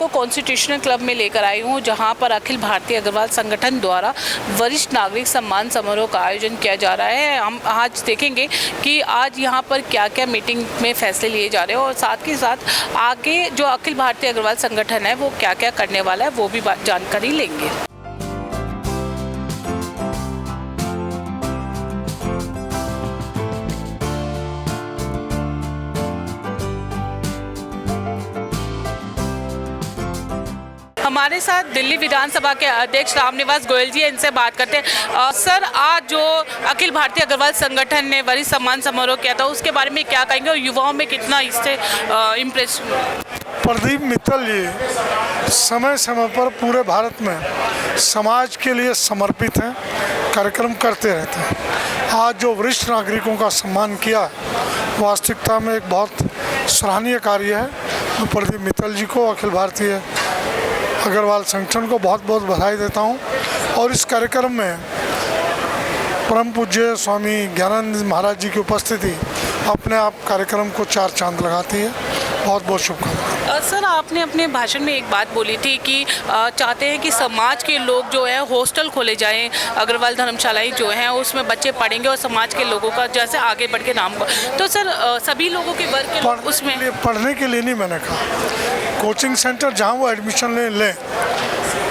Constitutional club में लेकर आई हूँ, जहाँ पर अखिल भारतीय अग्रवाल संगठन द्वारा वरिष्ठ नागरिक सम्मान समारोह का आयोजन किया जा रहा है। हम आज देखेंगे कि आज यहाँ पर क्या क्या मीटिंग में फैसले लिए जा रहे हैं और साथ ही साथ आगे जो अखिल भारतीय अग्रवाल संगठन है वो क्या क्या करने वाला है वो भी जानकारी लेंगे। हमारे साथ दिल्ली विधानसभा के अध्यक्ष रामनिवास गोयल जी हैं, इनसे बात करते हैं। सर, आज जो अखिल भारतीय अग्रवाल संगठन ने वरिष्ठ सम्मान समारोह किया था उसके बारे में क्या कहेंगे और युवाओं में कितना इससे इम्प्रेस? प्रदीप मित्तल जी समय समय पर पूरे भारत में समाज के लिए समर्पित हैं, कार्यक्रम करते रहते हैं। आज जो वरिष्ठ नागरिकों का सम्मान किया वास्तविकता में एक बहुत सराहनीय कार्य है। मैं प्रदीप मित्तल जी को, अखिल भारतीय अग्रवाल संगठन को बहुत बहुत बधाई देता हूं। और इस कार्यक्रम में परम पूज्य स्वामी ज्ञानानंद महाराज जी की उपस्थिति अपने आप कार्यक्रम को चार चांद लगाती है। बहुत बहुत शुभकामनाएं। सर, आपने अपने भाषण में एक बात बोली थी कि चाहते हैं कि समाज के लोग जो है हॉस्टल खोले जाएं, अग्रवाल धर्मशालाएं जो हैं उसमें बच्चे पढ़ेंगे और समाज के लोगों का जैसे आगे बढ़ के नाम। तो सर, सभी लोगों के वर्ग के लोग उसमें पढ़ने के लिए नहीं, मैंने कहा कोचिंग सेंटर जहाँ वो एडमिशन लें,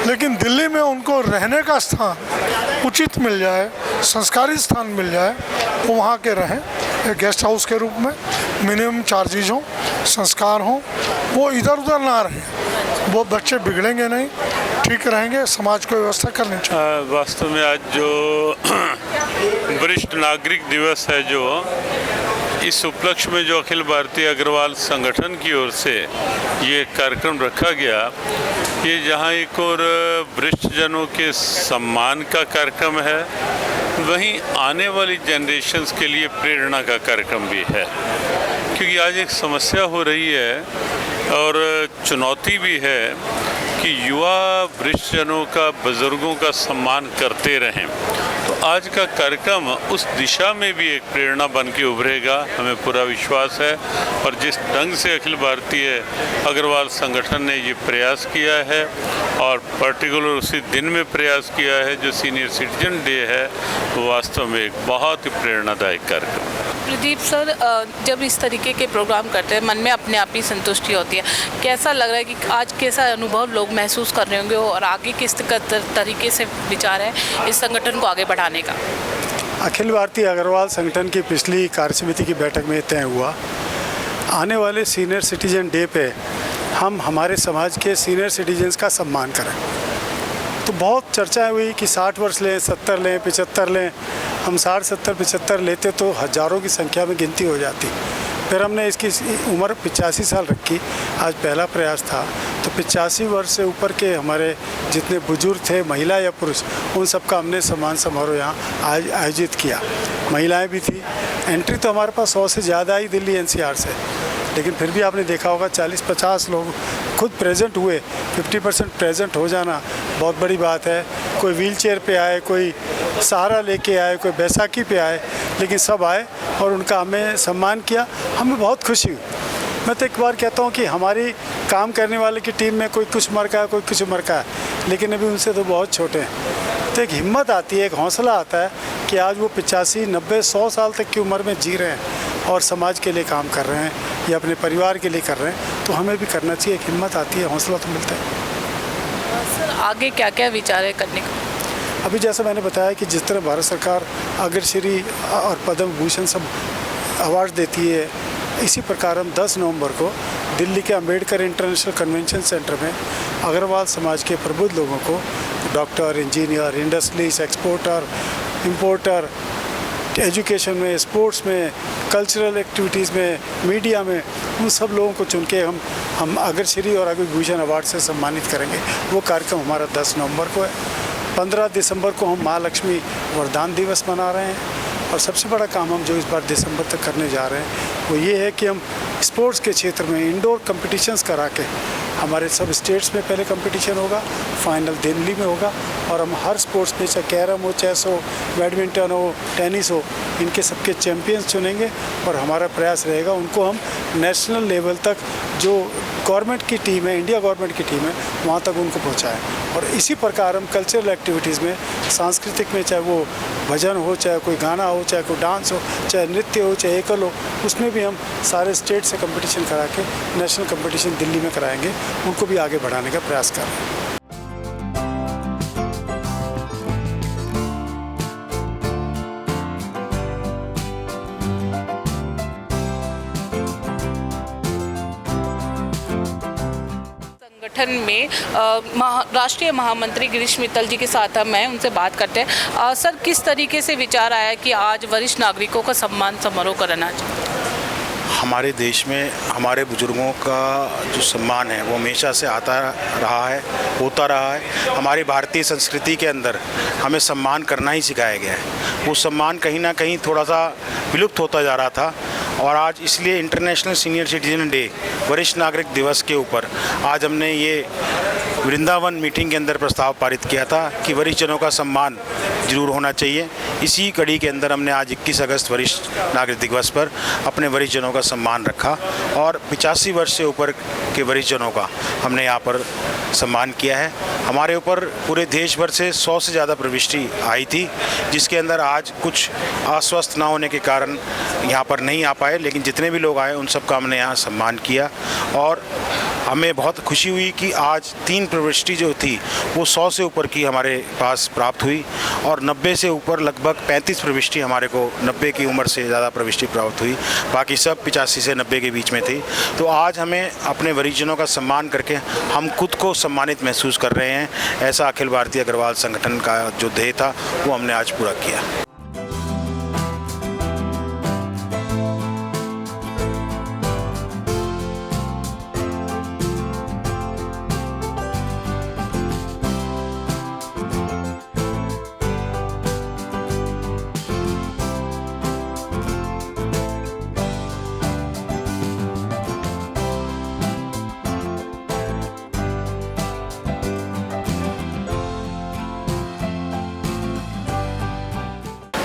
लेकिन दिल्ली में उनको रहने का स्थान उचित मिल जाए, संस्कारी स्थान मिल जाए, वो वहाँ के रहें एक गेस्ट हाउस के रूप में। मिनिमम चार्जेज हों, संस्कार हों, वो इधर उधर ना रहें, वो बच्चे बिगड़ेंगे नहीं, ठीक रहेंगे। समाज को व्यवस्था करनी चाहिए। वास्तव में आज जो वरिष्ठ नागरिक दिवस है, जो इस उपलक्ष्य में जो अखिल भारतीय अग्रवाल संगठन की ओर से ये कार्यक्रम रखा गया, ये जहाँ एक और वरिष्ठ जनों के सम्मान का कार्यक्रम है, वहीं आने वाली जनरेशन्स के लिए प्रेरणा का कार्यक्रम भी है। क्योंकि आज एक समस्या हो रही है और चुनौती भी है कि युवा वरिष्ठ जनों का, बुजुर्गों का सम्मान करते रहें। तो आज का कार्यक्रम उस दिशा में भी एक प्रेरणा बन के उभरेगा, हमें पूरा विश्वास है। और जिस ढंग से अखिल भारतीय अग्रवाल संगठन ने ये प्रयास किया है और पर्टिकुलर उसी दिन में प्रयास किया है जो सीनियर सिटीजन डे है, वो वास्तव में एक बहुत ही प्रेरणादायक कार्यक्रम है। प्रदीप सर, जब इस तरीके के प्रोग्राम करते हैं मन में अपने आप ही संतुष्टि होती है। कैसा लग रहा है कि आज कैसा अनुभव लोग महसूस कर रहे होंगे और आगे किस तरीके से विचार है इस संगठन को आगे बढ़ाने का? अखिल भारतीय अग्रवाल संगठन की पिछली कार्यसमिति की बैठक में तय हुआ, आने वाले सीनियर सिटीजन डे पे हम हमारे समाज के सीनियर सिटीजन्स का सम्मान करें। तो बहुत चर्चा हुई कि 60 वर्ष लें, 70 लें, 75 लें। हम 60, 70, 75 लेते तो हज़ारों की संख्या में गिनती हो जाती। फिर हमने इसकी उम्र 85 साल रखी। आज पहला प्रयास था, तो 85 वर्ष से ऊपर के हमारे जितने बुजुर्ग थे, महिला या पुरुष, उन सबका हमने सम्मान समारोह यहाँ आज आयोजित किया। महिलाएं भी थी। एंट्री तो हमारे पास 100 से ज़्यादा आई दिल्ली एनसीआर से, लेकिन फिर भी आपने देखा होगा 40-50 लोग खुद प्रेजेंट हुए। 50% प्रेजेंट हो जाना बहुत बड़ी बात है। कोई व्हीलचेयर पे आए, कोई सहारा लेके आए, कोई बैसाखी पे आए, लेकिन सब आए और उनका हमें सम्मान किया। हमें बहुत खुशी हुई। मैं तो एक बार कहता हूँ कि हमारी काम करने वाले की टीम में कोई कुछ उम्र का है, कोई कुछ उम्र का है, लेकिन अभी उनसे तो बहुत छोटे हैं। तो एक हिम्मत आती है, एक हौसला आता है कि आज वो 85, 90, 100 साल तक की उम्र में जी रहे हैं और समाज के लिए काम कर रहे हैं या अपने परिवार के लिए कर रहे हैं। तो हमें भी करना चाहिए। एक हिम्मत आती है, हौसला तो मिलता है। सर, आगे क्या क्या विचार है करने का? अभी जैसा मैंने बताया कि जिस तरह भारत सरकार अग्रश्री और पद्म भूषण सब अवार्ड देती है, इसी प्रकार हम 10 नवंबर को दिल्ली के अंबेडकर इंटरनेशनल कन्वेंशन सेंटर में अग्रवाल समाज के प्रबुद्ध लोगों को, doctor, engineer, industries, exporter, importer, education में, स्पोर्ट्स में, कल्चरल एक्टिविटीज़ में, मीडिया में, उन सब लोगों को चुन के हम अग्रश्री और अग्रभूषण अवार्ड से सम्मानित करेंगे। वो कार्यक्रम हमारा 10 नवंबर को है। 15 दिसंबर को हम महालक्ष्मी वरदान दिवस मना रहे हैं। और सबसे बड़ा काम हम जो इस बार दिसंबर तक करने जा रहे हैं वो ये है कि हम स्पोर्ट्स के क्षेत्र में इंडोर कंपटीशंस करा के, हमारे सब स्टेट्स में पहले कंपटीशन होगा, फाइनल दिल्ली में होगा, और हम हर स्पोर्ट्स में, चाहे कैरम हो, चेस हो, बैडमिंटन हो, टेनिस हो, इनके सबके चैम्पियंस चुनेंगे और हमारा प्रयास रहेगा उनको हम नेशनल लेवल तक जो गवर्नमेंट की टीम है, इंडिया गवर्नमेंट की टीम है, वहाँ तक उनको पहुँचाएँ। और इसी प्रकार हम कल्चरल एक्टिविटीज़ में, सांस्कृतिक में, चाहे वो भजन हो, चाहे कोई गाना हो, चाहे कोई डांस हो, चाहे नृत्य हो, चाहे एकल हो, उसमें भी हम सारे स्टेट से कंपटीशन करा के नेशनल कंपटीशन दिल्ली में कराएंगे, उनको भी आगे बढ़ाने का प्रयास कर रहे हैं। संगठन में राष्ट्रीय महामंत्री गिरीश मित्तल जी के साथ हम हैं, उनसे बात करते हैं। सर, किस तरीके से विचार आया कि आज वरिष्ठ नागरिकों का सम्मान समारोह करना चाहिए? हमारे देश में हमारे बुजुर्गों का जो सम्मान है वो हमेशा से आता रहा है, होता रहा है। हमारी भारतीय संस्कृति के अंदर हमें सम्मान करना ही सिखाया गया है। वो सम्मान कहीं ना कहीं थोड़ा सा विलुप्त होता जा रहा था और आज इसलिए इंटरनेशनल सीनियर सिटीजन डे, वरिष्ठ नागरिक दिवस के ऊपर आज हमने ये वृंदावन मीटिंग के अंदर प्रस्ताव पारित किया था कि वरिष्ठ जनों का सम्मान जरूर होना चाहिए। इसी कड़ी के अंदर हमने आज 21 अगस्त वरिष्ठ नागरिक दिवस पर अपने वरिष्ठ जनों का सम्मान रखा और 85 वर्ष से ऊपर के वरिष्ठ जनों का हमने यहाँ पर सम्मान किया है। हमारे ऊपर पूरे देश भर से 100 से ज़्यादा प्रविष्टि आई थी, जिसके अंदर आज कुछ अस्वस्थ ना होने के कारण यहाँ पर नहीं आ पाए, लेकिन जितने भी लोग आए उन सब का हमने यहाँ सम्मान किया। और हमें बहुत खुशी हुई कि आज 3 प्रविष्टि जो थी वो 100 से ऊपर की हमारे पास प्राप्त हुई और 90 से ऊपर लगभग 35 प्रविष्टि हमारे को 90 की उम्र से ज़्यादा प्रविष्टि प्राप्त हुई, बाकी सब 85 से 90 के बीच में थी। तो आज हमें अपने वरिष्ठजनों का सम्मान करके हम खुद को सम्मानित महसूस कर रहे हैं। ऐसा अखिल भारतीय अग्रवाल संगठन का जो ध्येय था वो हमने आज पूरा किया।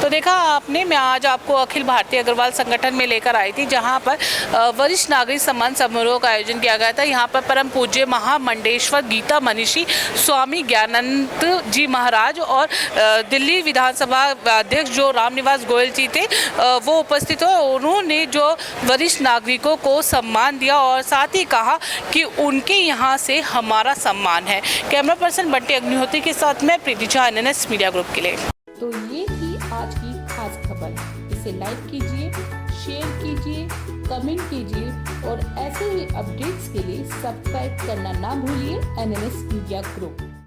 तो देखा आपने, मैं आज आपको अखिल भारतीय अग्रवाल संगठन में लेकर आई थी, जहां पर वरिष्ठ नागरिक सम्मान समारोह का आयोजन किया गया था। यहां पर परम पूज्य महामंडेश्वर गीता मनीषी स्वामी ज्ञानानंद जी महाराज और दिल्ली विधानसभा अध्यक्ष जो रामनिवास गोयल जी थे वो उपस्थित हुए। उन्होंने जो वरिष्ठ नागरिकों को सम्मान दिया और साथ ही कहा कि उनके यहाँ से हमारा सम्मान है। कैमरा पर्सन बंटी अग्निहोत्री के साथ मैं प्रीति झा, NNS मीडिया ग्रुप के लिए। तो ये थी आज की खास खबर। इसे लाइक कीजिए, शेयर कीजिए, कमेंट कीजिए और ऐसे ही अपडेट्स के लिए सब्सक्राइब करना ना भूलिए NNS मीडिया ग्रुप।